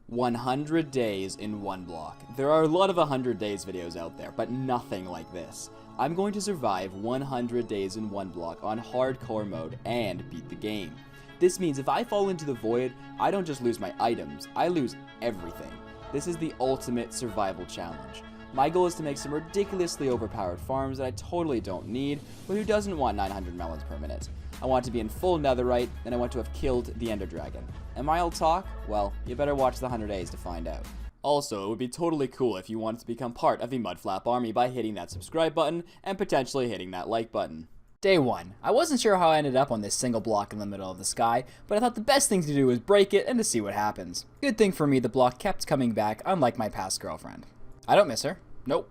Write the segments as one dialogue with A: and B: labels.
A: 100 days in one block. There are a lot of 100 days videos out there, but nothing like this. I'm going to survive 100 days in one block on hardcore mode and beat the game. This means if I fall into the void, I don't just lose my items, I lose everything. This is the ultimate survival challenge. My goal is to make some ridiculously overpowered farms that I totally don't need, but who doesn't want 900 melons per minute? I want to be in full netherite, and I want to have killed the ender dragon. Am I all talk? Well, you better watch the 100 days to find out. Also, it would be totally cool if you wanted to become part of the mudflap army by hitting that subscribe button and potentially hitting that like button. Day 1. I wasn't sure how I ended up on this single block in the middle of the sky, but I thought the best thing to do was break it and to see what happens. Good thing for me, the block kept coming back, unlike my past girlfriend. I don't miss her. Nope.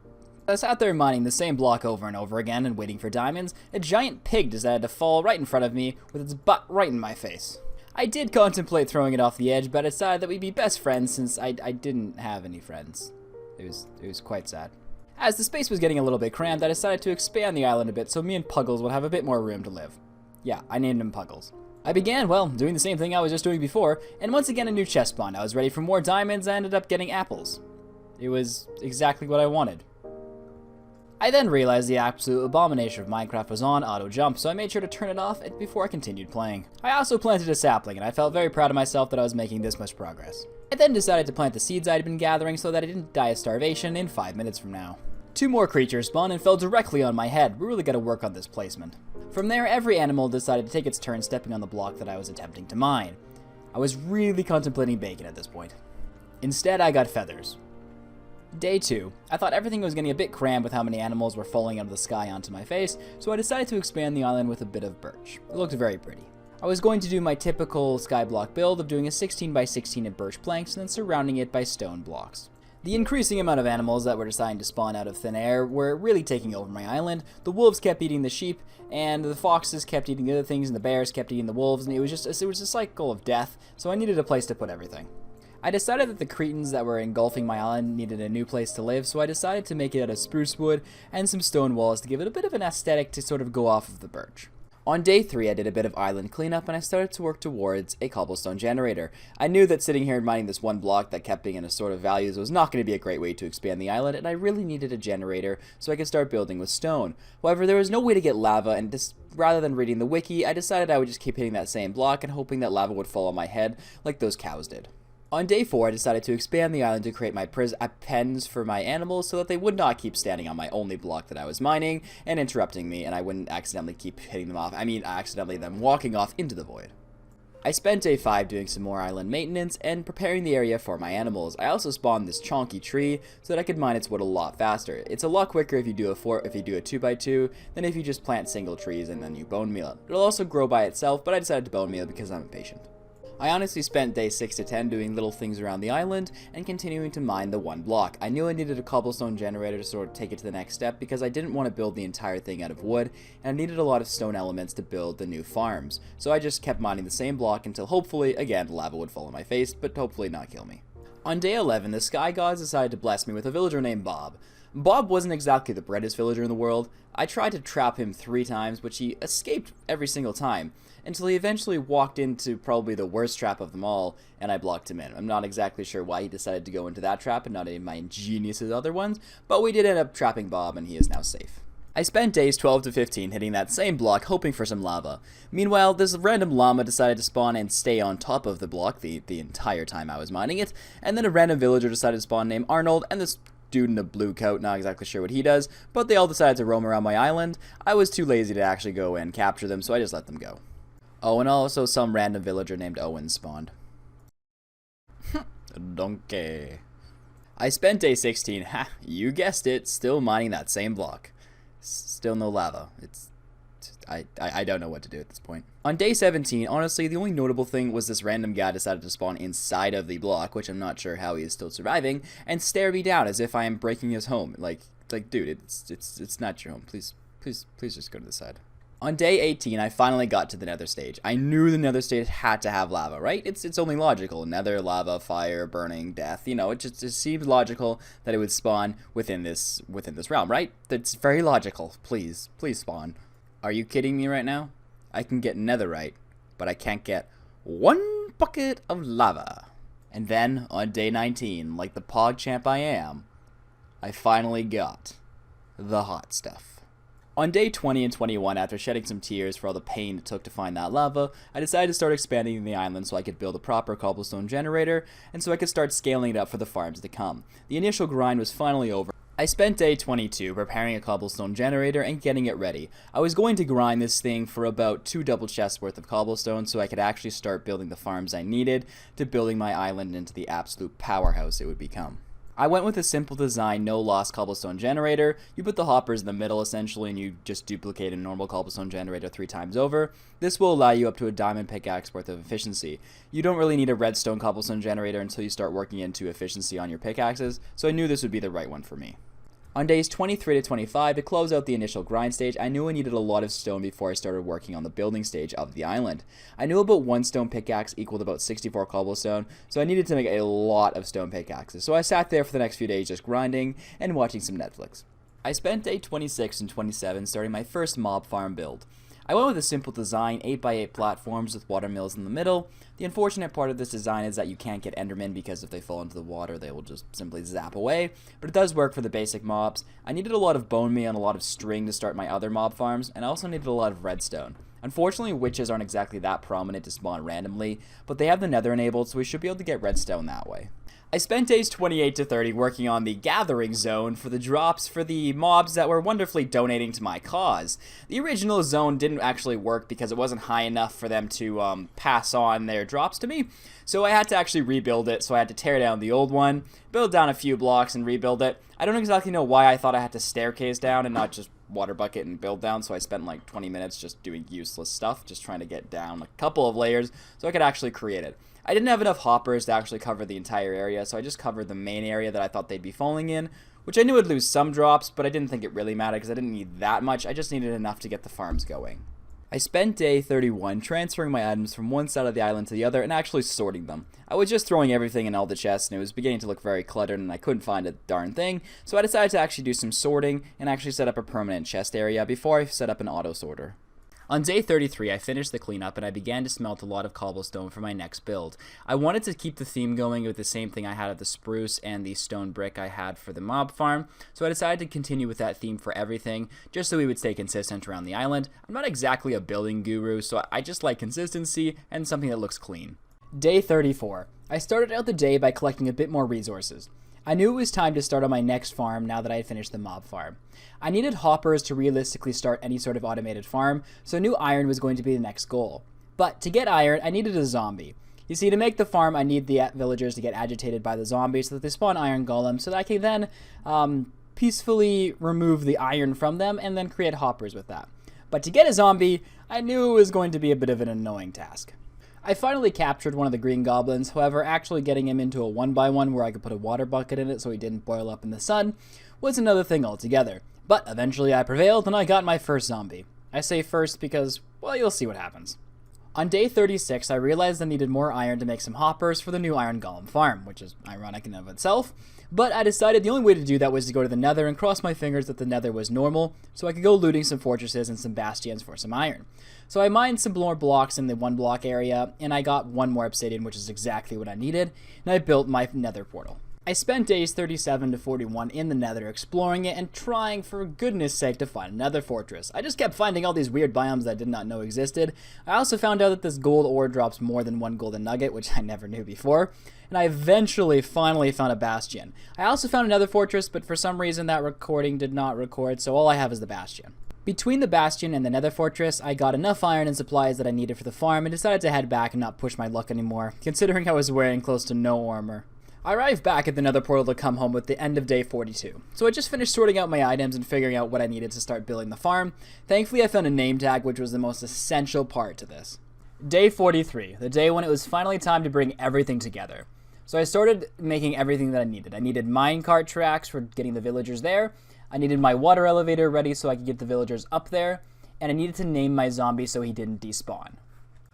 A: I sat there mining the same block over and over again and waiting for diamonds. A giant pig decided to fall right in front of me with its butt right in my face. I did contemplate throwing it off the edge, but I decided that we'd be best friends since I didn't have any friends. It was quite sad. As the space was getting a little bit cramped, I decided to expand the island a bit so me and Puggles would have a bit more room to live. Yeah, I named him Puggles. I began, well, doing the same thing I was just doing before, and once again a new chest spawned. I was ready for more diamonds and ended up getting apples. It was exactly what I wanted. I then realized the absolute abomination of Minecraft was on auto jump, so I made sure to turn it off before I continued playing. I also planted a sapling, and I felt very proud of myself that I was making this much progress. I then decided to plant the seeds I had been gathering so that I didn't die of starvation in 5 minutes from now. 2 more creatures spawned and fell directly on my head. We really gotta work on this placement. From there, every animal decided to take its turn stepping on the block that I was attempting to mine. I was really contemplating bacon at this point. Instead, I got feathers. Day 2. I thought everything was getting a bit crammed with how many animals were falling out of the sky onto my face, so I decided to expand the island with a bit of birch. It looked very pretty. I was going to do my typical skyblock build of doing a 16 by 16 of birch planks and then surrounding it by stone blocks. The increasing amount of animals that were deciding to spawn out of thin air were really taking over my island. The wolves kept eating the sheep, and the foxes kept eating the other things, and the bears kept eating the wolves, and it was a cycle of death, so I needed a place to put everything. I decided that the cretins that were engulfing my island needed a new place to live, so I decided to make it out of spruce wood and some stone walls to give it a bit of an aesthetic to sort of go off of the birch. On day 3, I did a bit of island cleanup and I started to work towards a cobblestone generator. I knew that sitting here and mining this one block that kept being in a sort of values was not going to be a great way to expand the island, and I really needed a generator so I could start building with stone. However, there was no way to get lava, and rather than reading the wiki, I decided I would just keep hitting that same block and hoping that lava would fall on my head like those cows did. On day 4, I decided to expand the island to create my pens for my animals so that they would not keep standing on my only block that I was mining and interrupting me, and I wouldn't accidentally keep hitting them off. I mean, accidentally them walking off into the void. I spent day 5 doing some more island maintenance and preparing the area for my animals. I also spawned this chonky tree so that I could mine its wood a lot faster. It's a lot quicker if you do a 2x2 than if you just plant single trees and then you bone meal it. It'll also grow by itself, but I decided to bone meal it because I'm impatient. I honestly spent day 6 to 10 doing little things around the island and continuing to mine the one block. I knew I needed a cobblestone generator to sort of take it to the next step because I didn't want to build the entire thing out of wood, and I needed a lot of stone elements to build the new farms. So I just kept mining the same block until hopefully, again, lava would fall on my face, but hopefully not kill me. On day 11, the sky gods decided to bless me with a villager named Bob. Bob wasn't exactly the brightest villager in the world. I tried to trap him 3 times, but he escaped every single time, until he eventually walked into probably the worst trap of them all, and I blocked him in. I'm not exactly sure why he decided to go into that trap and not any of my ingenious other ones, but we did end up trapping Bob, and he is now safe. I spent days 12 to 15 hitting that same block hoping for some lava. Meanwhile, this random llama decided to spawn and stay on top of the block the entire time I was mining it, and then a random villager decided to spawn named Arnold, and this dude in a blue coat, not exactly sure what he does, but they all decided to roam around my island. I was too lazy to actually go and capture them, so I just let them go. Oh, and also some random villager named Owen spawned. Donkey. I spent day 16, you guessed it, still mining that same block. Still no lava. I don't know what to do at this point. On day 17, honestly, the only notable thing was this random guy decided to spawn inside of the block, which I'm not sure how he is still surviving, and stare me down as if I am breaking his home. Like, dude, it's not your home. Please just go to the side. On day 18, I finally got to the nether stage. I knew the nether stage had to have lava, right? It's only logical. Nether, lava, fire, burning, death. You know, it just seems logical that it would spawn within this realm, right? That's very logical. Please spawn. Are you kidding me right now? I can get netherite, but I can't get 1 bucket of lava. And then, on day 19, like the PogChamp I am, I finally got the hot stuff. On day 20 and 21, after shedding some tears for all the pain it took to find that lava, I decided to start expanding the island so I could build a proper cobblestone generator, and so I could start scaling it up for the farms to come. The initial grind was finally over. I spent day 22 preparing a cobblestone generator and getting it ready. I was going to grind this thing for about 2 double chests worth of cobblestone so I could actually start building the farms I needed to building my island into the absolute powerhouse it would become. I went with a simple design, no loss cobblestone generator. You put the hoppers in the middle essentially and you just duplicate a normal cobblestone generator 3 times over. This will allow you up to a diamond pickaxe worth of efficiency. You don't really need a redstone cobblestone generator until you start working into efficiency on your pickaxes, so I knew this would be the right one for me. On days 23 to 25, to close out the initial grind stage, I knew I needed a lot of stone before I started working on the building stage of the island. I knew about 1 stone pickaxe equaled about 64 cobblestone, so I needed to make a lot of stone pickaxes. So I sat there for the next few days just grinding and watching some Netflix. I spent day 26 and 27 starting my first mob farm build. I went with a simple design, 8x8 platforms with water mills in the middle. The unfortunate part of this design is that you can't get endermen because if they fall into the water, they will just simply zap away. But it does work for the basic mobs. I needed a lot of bone meal and a lot of string to start my other mob farms, and I also needed a lot of redstone. Unfortunately, witches aren't exactly that prominent to spawn randomly, but they have the nether enabled, so we should be able to get redstone that way. I spent days 28 to 30 working on the gathering zone for the drops for the mobs that were wonderfully donating to my cause. The original zone didn't actually work because it wasn't high enough for them to pass on their drops to me, so I had to actually rebuild it. So I had to tear down the old one, build down a few blocks and rebuild it. I don't exactly know why I thought I had to staircase down and not just water bucket and build down, so I spent like 20 minutes just doing useless stuff, just trying to get down a couple of layers so I could actually create it. I didn't have enough hoppers to actually cover the entire area, so I just covered the main area that I thought they'd be falling in, which I knew would lose some drops, but I didn't think it really mattered because I didn't need that much. I just needed enough to get the farms going. I spent day 31 transferring my items from one side of the island to the other and actually sorting them. I was just throwing everything in all the chests and it was beginning to look very cluttered and I couldn't find a darn thing, so I decided to actually do some sorting and actually set up a permanent chest area before I set up an auto sorter. On day 33, I finished the cleanup and I began to smelt a lot of cobblestone for my next build. I wanted to keep the theme going with the same thing I had of the spruce and the stone brick I had for the mob farm, so I decided to continue with that theme for everything, just so we would stay consistent around the island. I'm not exactly a building guru, so I just like consistency and something that looks clean. Day 34. I started out the day by collecting a bit more resources. I knew it was time to start on my next farm now that I had finished the mob farm. I needed hoppers to realistically start any sort of automated farm, so I knew iron was going to be the next goal. But to get iron, I needed a zombie. You see, to make the farm, I need the villagers to get agitated by the zombies so that they spawn iron golems so that I can then peacefully remove the iron from them and then create hoppers with that. But to get a zombie, I knew it was going to be a bit of an annoying task. I finally captured one of the green goblins, however, actually getting him into a 1x1 where I could put a water bucket in it so he didn't boil up in the sun was another thing altogether. But eventually I prevailed and I got my first zombie. I say first because, well, you'll see what happens. On day 36, I realized I needed more iron to make some hoppers for the new iron golem farm, which is ironic in and of itself, but I decided the only way to do that was to go to the nether and cross my fingers that the nether was normal, so I could go looting some fortresses and some bastions for some iron. So I mined some more blocks in the 1 block area, and I got 1 more obsidian, which is exactly what I needed, and I built my nether portal. I spent days 37 to 41 in the nether exploring it and trying for goodness sake to find another fortress. I just kept finding all these weird biomes that I did not know existed. I also found out that this gold ore drops more than 1 golden nugget, which I never knew before. And I eventually finally found a bastion. I also found another fortress, but for some reason that recording did not record, so all I have is the bastion. Between the bastion and the nether fortress, I got enough iron and supplies that I needed for the farm and decided to head back and not push my luck anymore, considering I was wearing close to no armor. I arrived back at the nether portal to come home with the end of day 42, so I just finished sorting out my items and figuring out what I needed to start building the farm. Thankfully I found a name tag, which was the most essential part to this. Day 43, the day when it was finally time to bring everything together. So I started making everything that I needed. I needed minecart tracks for getting the villagers there, I needed my water elevator ready so I could get the villagers up there, and I needed to name my zombie so he didn't despawn.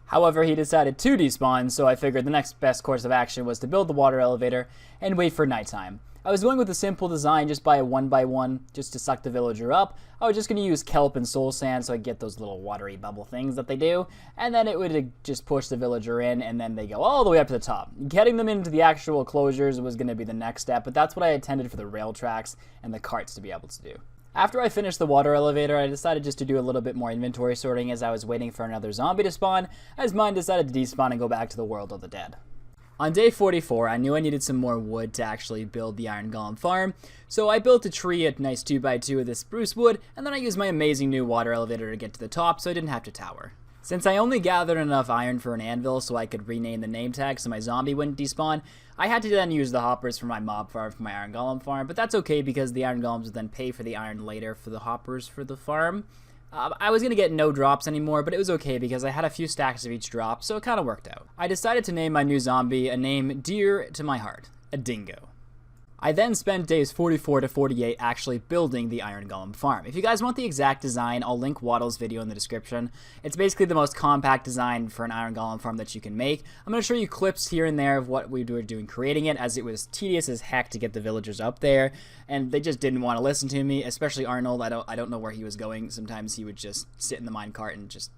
A: However, he decided to despawn, so I figured the next best course of action was to build the water elevator and wait for nighttime.
B: I was going with a simple design, just by a 1x1, just to suck the villager up. I was just going to use kelp and soul sand so I get those little watery bubble things that they do, and then it would just push the villager in, and then they go all the way up to the top. Getting them into the actual closures was going to be the next step, but that's what I intended for the rail tracks and the carts to be able to do. After I finished the water elevator, I decided just to do a little bit more inventory sorting as I was waiting for another zombie to spawn, as mine decided to despawn and go back to the world of the dead. On day 44, I knew I needed some more wood to actually build the iron golem farm, so I built a tree, a nice 2x2 of this spruce wood, and then I used my amazing new water elevator to get to the top so I didn't have to tower. Since I only gathered enough iron for an anvil so I could rename the name tag so my zombie wouldn't despawn, I had to then use the hoppers for my mob farm for my iron golem farm, but that's okay because the iron golems would then pay for the iron later for the hoppers for the farm. I was going to get no drops anymore, but it was okay because I had a few stacks of each drop, so it kind of worked out. I decided to name my new zombie a name dear to my heart, a dingo. I then spent days 44 to 48 actually building the iron golem farm. If you guys want the exact design, I'll link Waddle's video in the description. It's basically the most compact design for an iron golem farm that you can make. I'm going to show you clips here and there of what we were doing creating it, as it was tedious as heck to get the villagers up there, and they just didn't want to listen to me, especially Arnold. I don't know where he was going. Sometimes he would just sit in the minecart and just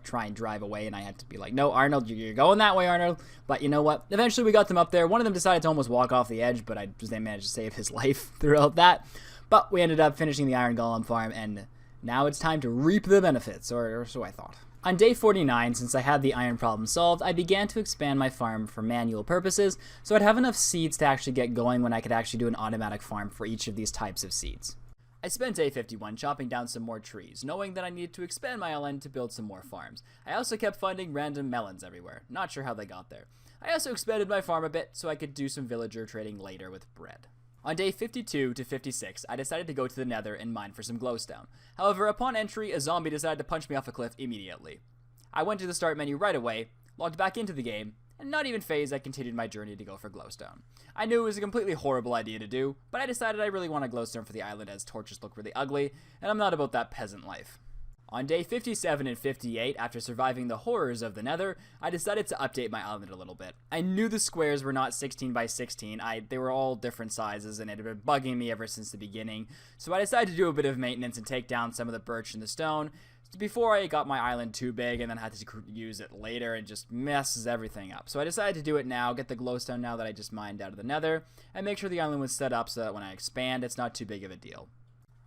B: try and drive away, and I had to be like, no, Arnold, you're going that way, Arnold. But you know what? Eventually we got them up there. One of them decided to almost walk off the edge, but they managed to save his life throughout that. But we ended up finishing the iron golem farm, and now it's time to reap the benefits, or so I thought. On day 49, since I had the iron problem solved, I began to expand my farm for manual purposes, so I'd have enough seeds to actually get going when I could actually do an automatic farm for each of these types of seeds. I spent day 51 chopping down some more trees, knowing that I needed to expand my island to build some more farms. I also kept finding random melons everywhere, not sure how they got there. I also expanded my farm a bit so I could do some villager trading later with bread. On day 52 to 56, I decided to go to the nether and mine for some glowstone. However, upon entry, a zombie decided to punch me off a cliff immediately. I went to the start menu right away, logged back into the game, and not even phased, I continued my journey to go for glowstone. I knew it was a completely horrible idea to do, but I decided I really want a glowstone for the island as torches look really ugly, and I'm not about that peasant life. On day 57 and 58, after surviving the horrors of the nether, I decided to update my island a little bit. I knew the squares were not 16 by 16, they were all different sizes, and it had been bugging me ever since the beginning, so I decided to do a bit of maintenance and take down some of the birch and the stone, before I got my island too big and then had to use it later and just messes everything up. So I decided to do it now, get the glowstone now that I just mined out of the nether, and make sure the island was set up so that when I expand, it's not too big of a deal.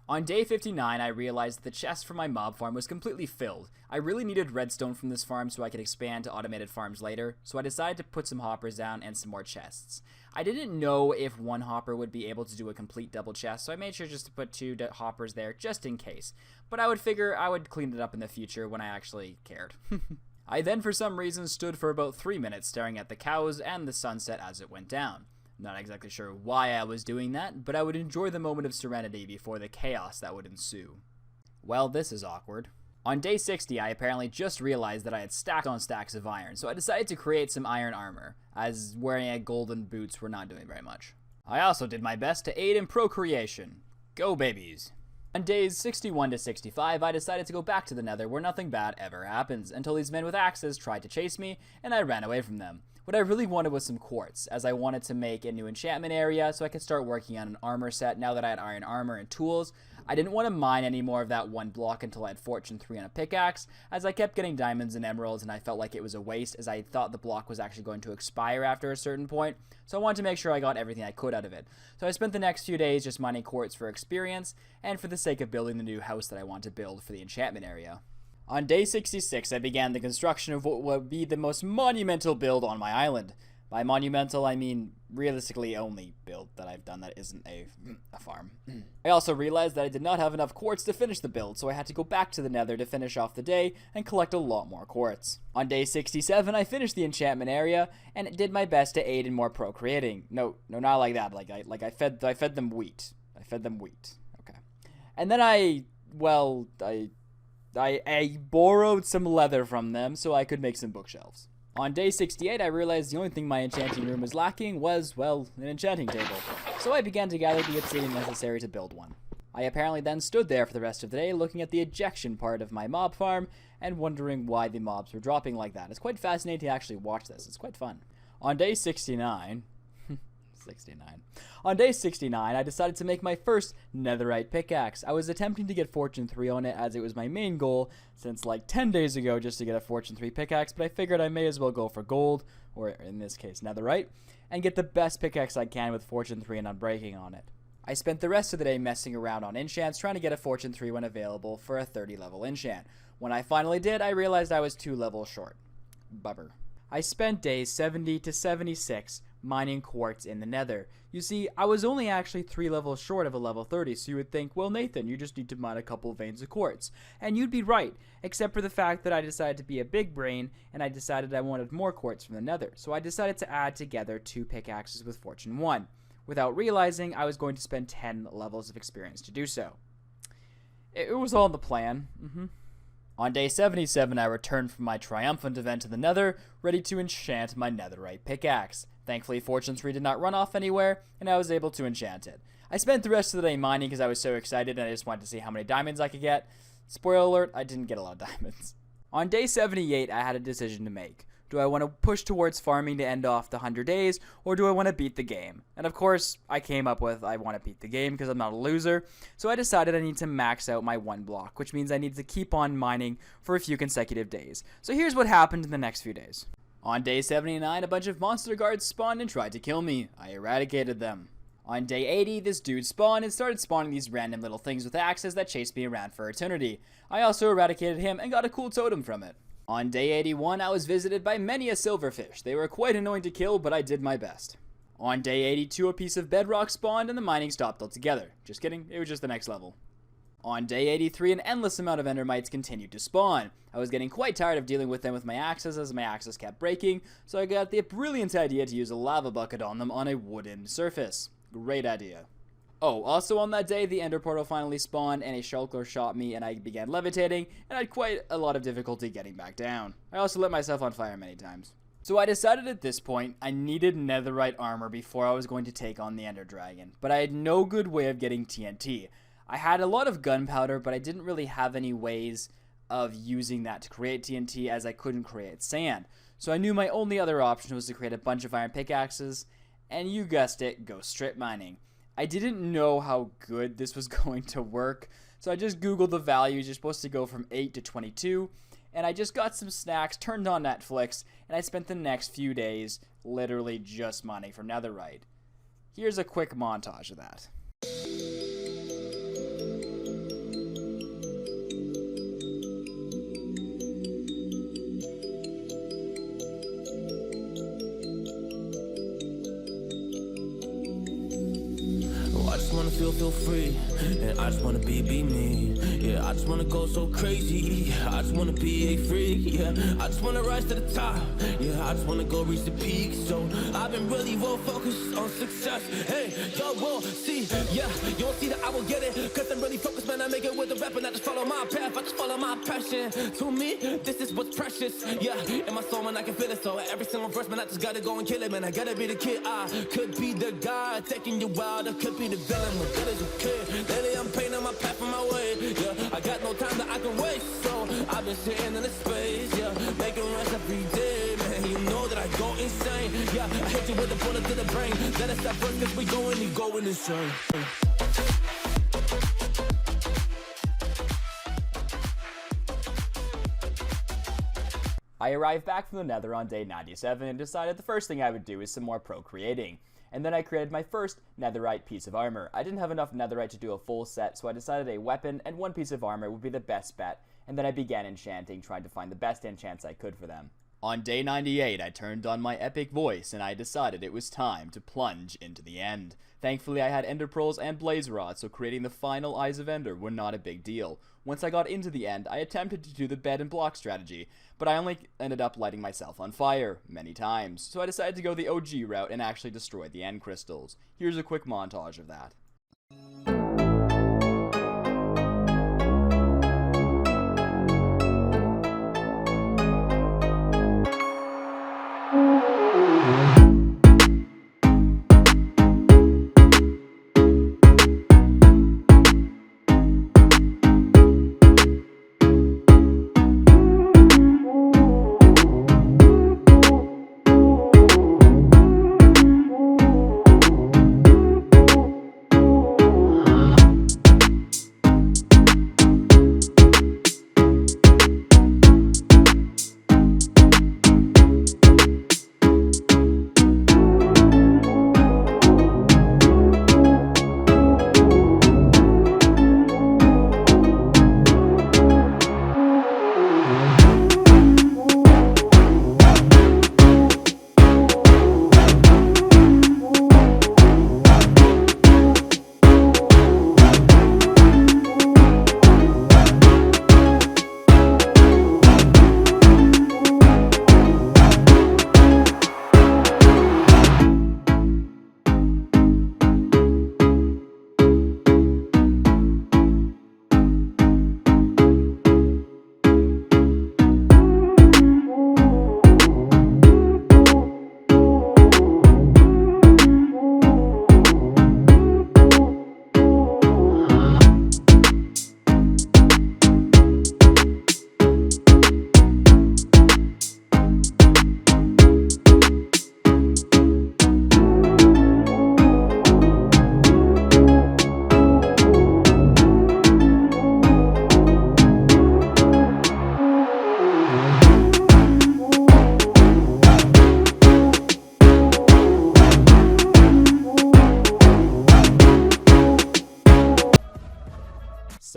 B: On day 59, I realized that the chest for my mob farm was completely filled. I really needed redstone from this farm so I could expand to automated farms later, so I decided to put some hoppers down and some more chests. I didn't know if one hopper would be able to do a complete double chest, so I made sure just to put two hoppers there just in case. But I would figure I would clean it up in the future when I actually cared. I then for some reason stood for about 3 minutes staring at the cows and the sunset as it went down. Not exactly sure why I was doing that, but I would enjoy the moment of serenity before the chaos that would ensue. Well, this is awkward. On day 60, I apparently just realized that I had stacked on stacks of iron, so I decided to create some iron armor, as wearing golden boots were not doing very much. I also did my best to aid in procreation. Go babies! On days 61 to 65, I decided to go back to the nether where nothing bad ever happens, until these men with axes tried to chase me, and I ran away from them. What I really wanted was some quartz, as I wanted to make a new enchantment area so I could start working on an armor set now that I had iron armor and tools. I didn't want to mine any more of that one block until I had Fortune 3 on a pickaxe, as I kept getting diamonds and emeralds and I felt like it was a waste as I thought the block was actually going to expire after a certain point, so I wanted to make sure I got everything I could out of it. So I spent the next few days just mining quartz for experience and for the sake of building the new house that I want to build for the enchantment area. On day 66, I began the construction of what would be the most monumental build on my island. By monumental, I mean realistically only build that I've done that isn't a farm. I also realized that I did not have enough quartz to finish the build, so I had to go back to the nether to finish off the day and collect a lot more quartz. On day 67, I finished the enchantment area and did my best to aid in more procreating. No, not like that. I fed them wheat. I fed them wheat. Okay. And then I borrowed some leather from them so I could make some bookshelves. On day 68, I realized the only thing my enchanting room was lacking was, well, an enchanting table. So I began to gather the obsidian necessary to build one. I apparently then stood there for the rest of the day looking at the ejection part of my mob farm and wondering why the mobs were dropping like that. It's quite fascinating to actually watch this. It's quite fun. On day 69...
A: 69. On day 69, I decided to make my first netherite pickaxe. I was attempting to get Fortune 3 on it as it was my main goal since like 10 days ago just to get a Fortune 3 pickaxe, but I figured I may as well go for gold, or in this case netherite, and get the best pickaxe I can with Fortune 3 and Unbreaking on it. I spent the rest of the day messing around on enchants trying to get a Fortune 3 when available for a 30 level enchant. When I finally did, I realized I was 2 levels short. Bummer. I spent days 70 to 76 mining quartz in the nether. You see, I was only actually 3 levels short of a level 30, so you would think, well Nathan, you just need to mine a couple veins of quartz. And you'd be right, except for the fact that I decided to be a big brain, and I decided I wanted more quartz from the nether. So I decided to add together 2 pickaxes with Fortune 1, without realizing I was going to spend 10 levels of experience to do so. It was all in the plan. On day 77, I returned from my triumphant event to the nether, ready to enchant my netherite pickaxe. Thankfully, Fortune 3 did not run off anywhere, and I was able to enchant it. I spent the rest of the day mining because I was so excited and I just wanted to see how many diamonds I could get. Spoiler alert, I didn't get a lot of diamonds. On day 78, I had a decision to make. Do I want to push towards farming to end off the 100 days, or do I want to beat the game? And of course, I came up with I want to beat the game because I'm not a loser, so I decided I need to max out my 1 block, which means I need to keep on mining for a few consecutive days. So here's what happened in the next few days. On day 79, a bunch of monster guards spawned and tried to kill me. I eradicated them. On day 80, this dude spawned and started spawning these random little things with axes that chased me around for eternity. I also eradicated him and got a cool totem from it. On day 81, I was visited by many a silverfish. They were quite annoying to kill, but I did my best. On day 82, a piece of bedrock spawned and the mining stopped altogether. Just kidding, it was just the next level. On day 83, an endless amount of endermites continued to spawn. I was getting quite tired of dealing with them with my axes as my axes kept breaking, so I got the brilliant idea to use a lava bucket on them on a wooden surface. Great idea. Oh, also on that day, the ender portal finally spawned and a shulker shot me and I began levitating and I had quite a lot of difficulty getting back down. I also lit myself on fire many times. So I decided at this point I needed netherite armor before I was going to take on the ender dragon, but I had no good way of getting TNT. I had a lot of gunpowder, but I didn't really have any ways of using that to create TNT as I couldn't create sand. So I knew my only other option was to create a bunch of iron pickaxes, and you guessed it, go strip mining. I didn't know how good this was going to work, so I just googled the values. You're supposed to go from 8 to 22, and I just got some snacks, turned on Netflix, and I spent the next few days literally just mining for netherite. Here's a quick montage of that.
C: I just wanna feel free, and I just wanna be me. Yeah, I just wanna go so crazy. I just wanna be a freak. Yeah, I just wanna rise to the top. Yeah, I just wanna go reach the peak. So I've been really well focused on success. Hey, y'all will see. Yeah, you won't see that I will get it. Cause I'm really focused, man. I make it with the rap and I just follow my path. I just follow my passion. To me, this is what's precious. Yeah, in my soul, man, I can feel it. So every single verse, man, I just gotta go and kill it, man. I gotta be the kid. I could be the guy taking you wild. I could be the villain, but good as you could. Lately I'm painting my path on my way. Yeah, I got no time that I can waste. So I've been sitting in the space. Yeah, making runs every day, man. You know that I go insane. Yeah, I hit you with a bullet to the brain. Let us stop first cause we going insane.
A: I arrived back from the nether on day 97 and decided the first thing I would do is some more procreating. And then I created my first netherite piece of armor. I didn't have enough netherite to do a full set, so I decided a weapon and 1 piece of armor would be the best bet, and then I began enchanting, trying to find the best enchants I could for them. On day 98, I turned on my epic voice, and I decided it was time to plunge into the end. Thankfully, I had ender pearls and blaze rods, so creating the final eyes of ender were not a big deal. Once I got into the end, I attempted to do the bed and block strategy, but I only ended up lighting myself on fire many times, so I decided to go the OG route and actually destroy the end crystals. Here's a quick montage of that.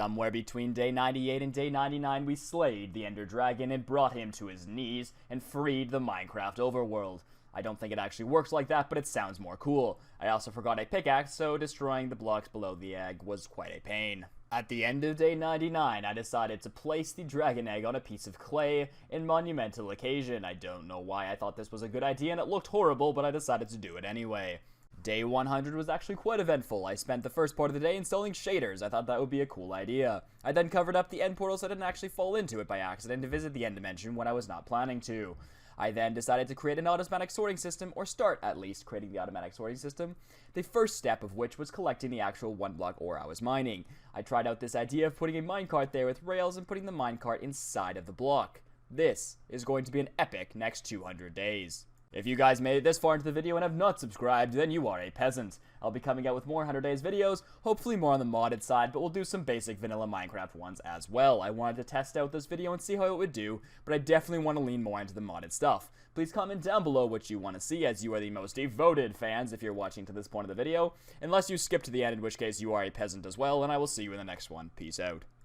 A: Somewhere between day 98 and day 99, we slayed the Ender Dragon and brought him to his knees and freed the Minecraft overworld. I don't think it actually works like that, but it sounds more cool. I also forgot a pickaxe, so destroying the blocks below the egg was quite a pain. At the end of day 99, I decided to place the dragon egg on a piece of clay in monumental occasion. I don't know why I thought this was a good idea and it looked horrible, but I decided to do it anyway. Day 100 was actually quite eventful. I spent the first part of the day installing shaders. I thought that would be a cool idea. I then covered up the end portal so I didn't actually fall into it by accident to visit the end dimension when I was not planning to. I then decided to create an automatic sorting system, or start at least creating the automatic sorting system, the first step of which was collecting the actual 1 block ore I was mining. I tried out this idea of putting a minecart there with rails and putting the minecart inside of the block. This is going to be an epic next 200 days. If you guys made it this far into the video and have not subscribed, then you are a peasant. I'll be coming out with more 100 Days videos, hopefully more on the modded side, but we'll do some basic vanilla Minecraft ones as well. I wanted to test out this video and see how it would do, but I definitely want to lean more into the modded stuff. Please comment down below what you want to see, as you are the most devoted fans if you're watching to this point of the video, unless you skip to the end, in which case you are a peasant as well, and I will see you in the next one. Peace out.